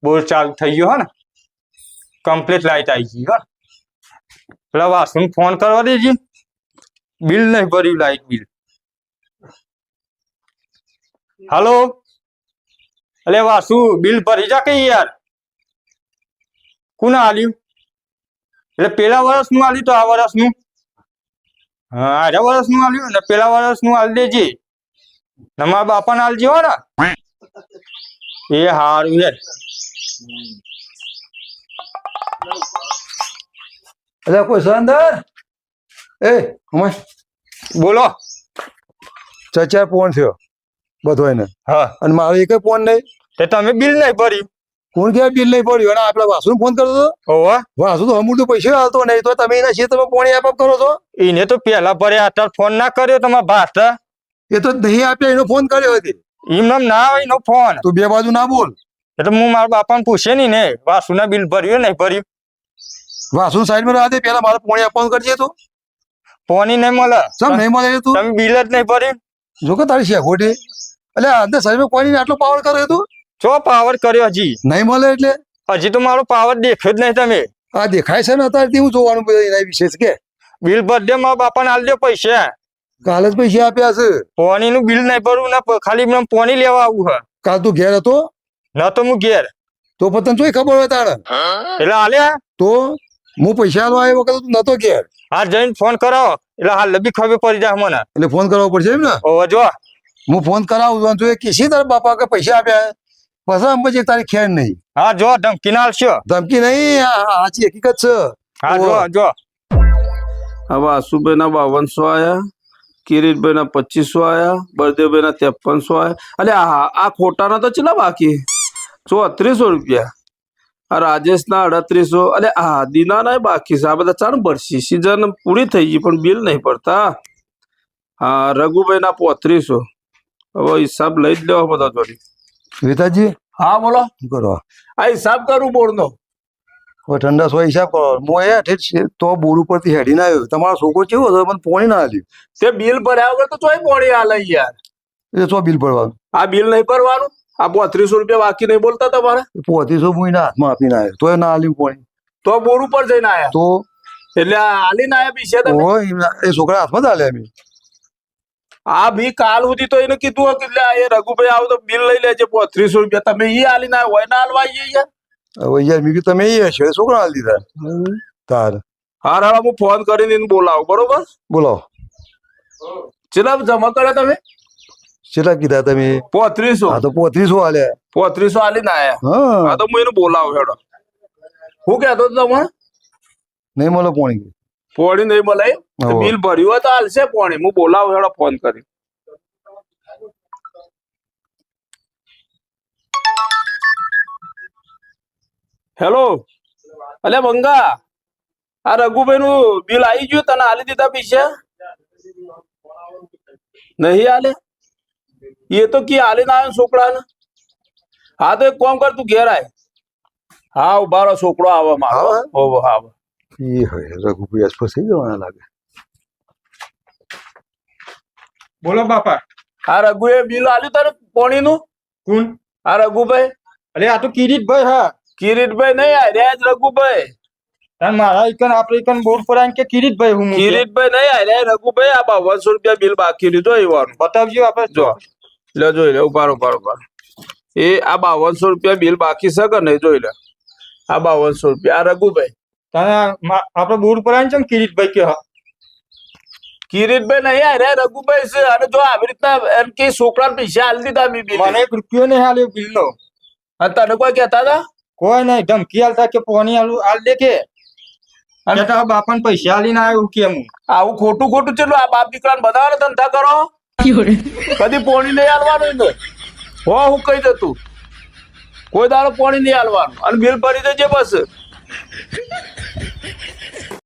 બોર ચાલુ થઈ ગયો હે ને કમ્પ્લીટ લાઈટ આવી ગઈ હો પેલા વાસુને ફોન કરવા દેજે બિલ નહીં ભર્યું લાઈટ બિલ હાલો અલે વાસુ બિલ ભરી જા કે યાર કોને આલ્યું એટલે પેલા વર્ષનું આલ્યું તો આ વર્ષનું હા આજા વર્ષનું આલ્યું ને પેલા વર્ષનું આલ દેજે તમારા બાપાને આલજે હો ને એ હારું યાર અલ્યા કોઈ છે અંદર એ અમે બોલો ચચાર ફોન થયો બધો એને હા અને મારો એક ફોન નહીં તે તમે બિલ નહીં ભર્યું કોણ કે બિલ નહીં પડ્યું અને આપડે વાસુ ફોન કરતો હતો ઓવા વાસુ તો અમૂલ તો પૈસા હાલતો નહીં તો તમે એના છે તમે પોણી આપ કરો છો એને તો પેલા ભર્યા અત્યારે ફોન ના કર્યો તમારા ભાસ્તા એ તો નહીં આપ્યા એનો ફોન કર્યો હતી એમ ના હોય એનો ફોન તું બે બાજુ ના બોલ એટલે હું મારા બાપાને પૂછે નહીં ને વાસુના બિલ ભર્યું નહીં ભર્યું વાસુ સાઈડ માં રાહતે પેલા મારે પોણી આપવાનું કરજે તો પોની નહીં મળે સમ નહીં મળે તું તમે બિલ જ નહીં ભર્યું જો કે તારી છે ખોટી એટલે અંદર સાઈડ માં કોઈ આટલો પાવર કર્યો તું ચો પાવર કર્યો હજી નહીં મળે એટલે હજી તો મારો પાવર દેખ્યો જ નહીં તમે આ દેખાય છે ને અત્યારે હું જોવાનું બધું એના વિશેષ કે બિલ ભર દે મારા બાપાને આલ દે પૈસા કાલે જ પૈસા આપ્યા છે પોની નું બિલ નહીં ભરવું ને ખાલી મને પોની લેવા આવું હે કાલ તું ઘેર હતો ન તો હું ઘેર તો પતંગ ચોય ખબર હોય તારે એટલે હાલ્યા તો હું પૈસા આલવા આવ્યો વખત તું નતો ઘેર હા જઈને ફોન કરાવો એટલે હાલ લબી ખબર પડી જાય મને એટલે ફોન કરવો પડશે એમ ને ઓ જો હું ફોન કરાવું છું એ કિસી તારા બાપા કે પૈસા આપ્યા પછી આમ પછી તારી ખેર નહીં હા જો ધમકી ના આલશો ધમકી નહીં આ સાચી હકીકત છે હા જો જો હવે આશુભાઈ ના 5200 આયા કિરીટભાઈ ના 2500 આયા બળદેવભાઈ ના 5300 આયા અલે આ ખોટાના તો ચેલા બાકી 3400 રૂપિયા આ રાજેશ ના 3800 અલે આ દીના ના બાકી છે આ બધા ચાણ ભરસી સીઝન પૂરી થઈ ગઈ પણ બિલ નહીં પડતા હા રઘુભાઈ ના 3500 હવે હિસાબ લઈ જ લેવા બધા જોડી વિતાજી હા બોલો શું કરો આ હિસાબ કરું બોર્ડનો હવે ઠંડા સો હિસાબ કરો હું એ તો બોર ઉપરથી હેડીને આવ્યો તમારો છોકરો કેવો હતો મને પોણી ના આલ્યું તે બિલ ભર્યા વગર તો ચોય પોણી આલે યાર એ તો બિલ ભરવાનું આ બિલ નહીં ભરવાનું આ 3200 રૂપિયા બાકી નહીં બોલતા તમારે 3500 હું એના હાથમાં આપીને આવ્યો તો ના આલ્યું પોણી તો બોર ઉપર જઈને આયા તો એટલે આલીને આયા પીછે તમે એ છોકરા હાથમાં જ આલ્યા અમે આ બી કાલ સુધી તો એને કીધું કે એ રઘુભાઈ આવો તો બિલ લઈ લેજે 3500 રૂપિયા તમે ઈ આલીને આવ્યા હોય ના આલવા આવીએ યાર હવે યાર મેં કીધું તમે એ હશે છોકરા હાલ દીધા તાર હા હા હું ફોન કરીને એને બોલાવો બરોબર બોલો ચેલા જમા કર્યા તમે કેટલા કીધા તમે 3500 હા તો 3500 આલ્યા 3500 આલીને આયા હા હા તો હું એને બોલાવો હેડો હું કહેતો હતો તમે નહીં મળે પોણી પોણી નહીં મળે બિલ ભર્યું હોય તો હાલશે પોણી હું બોલાવો હેડો ફોન કરી હેલો અલે બંગા આ રઘુભાઈ નું બિલ આવી ગયું તને આલી દીધા પૈસા નહીં આલે એ તો કી આલી ના આવ્યો છોકરાને હા તો એક કામ કર તું ઘેર આય હા ઉભારો છોકરો આવે મારો ઓહો હા એ હોય રઘુભાઈ આજ ફસાઈ જવાના લાગે બોલો બાપા આ રઘુએ બિલ આલ્યું તારે પોણી નું કોણ આ રઘુભાઈ અરે આ તો કિરીટભાઈ હા કિરીટભાઈ નહીં આર્યા જ રઘુભાઈ તાર મારા એકન આપણે એકન બોર્ડ પર આવીને કે કિરીટભાઈ હું કિરીટભાઈ નહીં આર્યા રઘુભાઈ આ 5200 રૂપિયા બિલ બાકી લીધો એવાનું બતાવજો આપણે જો લે જોઈ લે ઉભારો એ આ 5200 રૂપિયા બિલ બાકી છે કે નહીં જોઈ લે આ 5200 રૂપિયા આ રઘુભાઈ તારે આપણે બોર્ડ પર આવીને છે કિરીટભાઈ કે હા કિરીટભાઈ નહીં આર્યા રઘુભાઈ છે અને જો આવી રીતના એમ કે છોકરાને પૈસા આલી દીધા બિલ મને 1 રૂપિયો નહીં આલ્યો બિલ નો અને તને કોઈ કહેતા હતા કોઈ નહીં ધમકી આલતા કે પોની આલ દે કે અને તારા બાપાને પૈસા આલીને આવ્યું કેમ આવું ખોટું ખોટું ચેલું આ બાપ દીકરાને બધાને ધંધા કરો કદી પોણી નહીં આલવાનું ને હો હું કહી દે તું કોઈ દાડો પોણી નહીં આલવાનું અને બિલ ભરી દેજે બસ